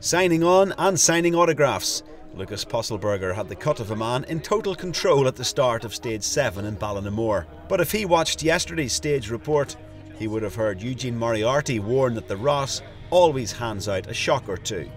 Signing on and signing autographs. Lukas Pöstlberger had the cut of a man in total control at the start of Stage 7 in Ballinamoor. But if he watched yesterday's stage report, he would have heard Eugene Moriarty warn that the Ross always hands out a shock or two.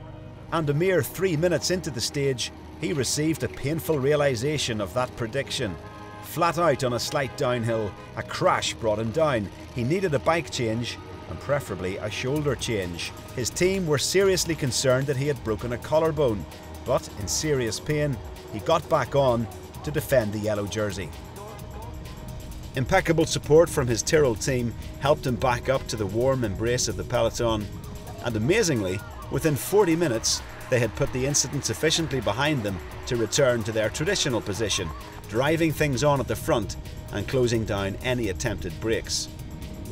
And a mere 3 minutes into the stage, he received a painful realisation of that prediction. Flat out on a slight downhill, a crash brought him down. He needed a bike change, and preferably a shoulder change. His team were seriously concerned that he had broken a collarbone, but in serious pain, he got back on to defend the yellow jersey. Impeccable support from his Tyrrell team helped him back up to the warm embrace of the peloton, and amazingly, within 40 minutes, they had put the incident sufficiently behind them to return to their traditional position, driving things on at the front and closing down any attempted breaks.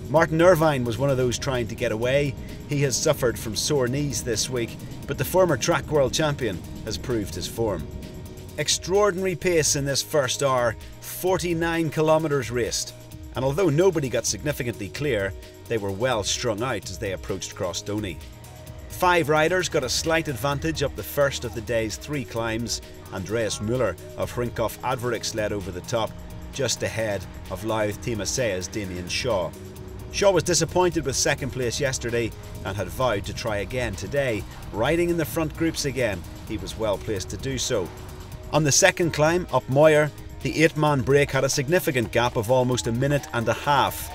Martin Irvine was one of those trying to get away. He has suffered from sore knees this week, but the former track world champion has proved his form. Extraordinary pace in this first hour, 49 kilometres raced, and although nobody got significantly clear, they were well strung out as they approached Crossdoney. 5 riders got a slight advantage up the first of the day's 3 climbs. Andreas Müller of Hrinkhoff Adverix led over the top, just ahead of Louth Team Asaya's Damien Shaw. Shaw was disappointed with second place yesterday and had vowed to try again today. Riding in the front groups again, he was well placed to do so. On the second climb, up Moyer, the 8-man break had a significant gap of almost a minute and a half.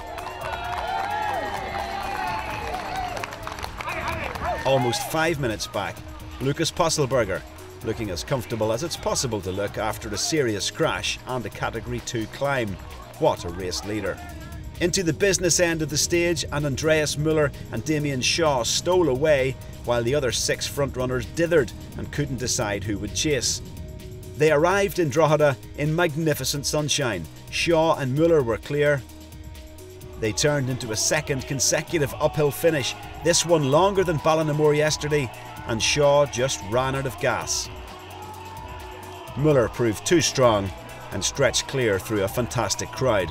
Almost 5 minutes back, Lukas Pöstlberger, looking as comfortable as it's possible to look after a serious crash and a Category 2 climb. What a race leader. Into the business end of the stage, and Andreas Müller and Damien Shaw stole away while the other 6 frontrunners dithered and couldn't decide who would chase. They arrived in Drogheda in magnificent sunshine. Shaw and Müller were clear. They turned into a second consecutive uphill finish, this one longer than Ballinamoor yesterday, and Shaw just ran out of gas. Müller proved too strong and stretched clear through a fantastic crowd.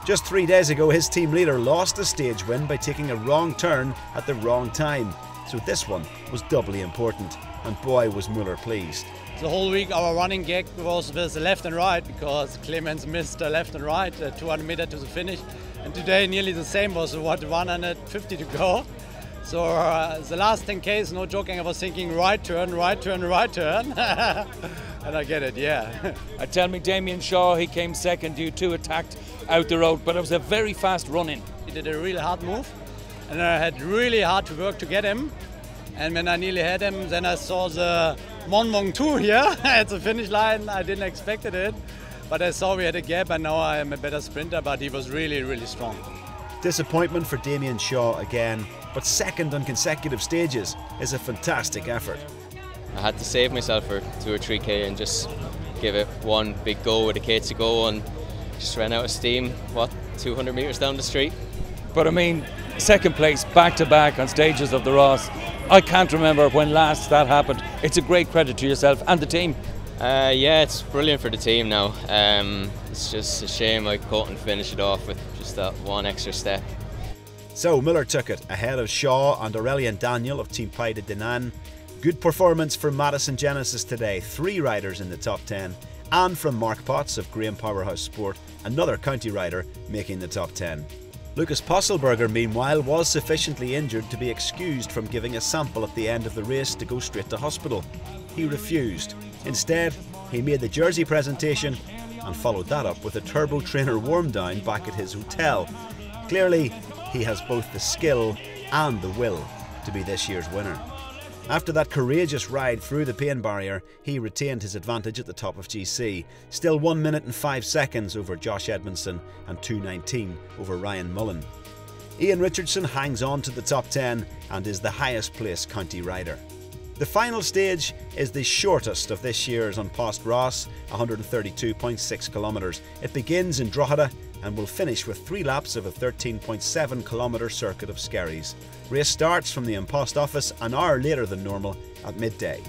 Just 3 days ago, his team leader lost a stage win by taking a wrong turn at the wrong time, so this one was doubly important, and boy was Müller pleased. The whole week our running gag was with the left and right, because Clemens missed the left and right, 200 meters to the finish, and today nearly the same, was what, 150 to go. So the last 10K is no joking, I was thinking right turn, right turn, right turn. And I get it, yeah. Tell me, Damien Shaw, he came second, you 2 attacked out the road, but it was a very fast run-in. He did a really hard move, and I had really hard to work to get him. And when I nearly had him, then I saw the Monmong 2 here at the finish line. I didn't expect it, but I saw we had a gap, and now I am a better sprinter, but he was really, really strong. Disappointment for Damien Shaw again, but second on consecutive stages is a fantastic effort. I had to save myself for 2 or 3K and just give it one big go with a K to go, and just ran out of steam, what, 200 metres down the street. But I mean, second place back-to-back on stages of the Ross. I can't remember when last that happened. It's a great credit to yourself and the team. Yeah, it's brilliant for the team now. It's just a shame I couldn't finish it off with just that one extra step. So Müller took it, ahead of Shaw and Aurélien Daniel of Team Pai de Dinan. Good performance from Madison Genesis today, 3 riders in the top 10, and from Mark Potts of Graham Powerhouse Sport, another county rider making the top 10. Lukas Pöstlberger, meanwhile, was sufficiently injured to be excused from giving a sample at the end of the race to go straight to hospital. He refused. Instead, he made the jersey presentation and followed that up with a Turbo Trainer warm-down back at his hotel. Clearly, he has both the skill and the will to be this year's winner. After that courageous ride through the pain barrier, he retained his advantage at the top of GC, still 1 minute and 5 seconds over Josh Edmondson and 2:19 over Ryan Mullen. Ian Richardson hangs on to the top 10 and is the highest placed county rider. The final stage is the shortest of this year's An Post Ross, 132.6 kilometres. It begins in Drogheda and will finish with 3 laps of a 13.7 kilometre circuit of Skerries. Race starts from the An Post office an hour later than normal at midday.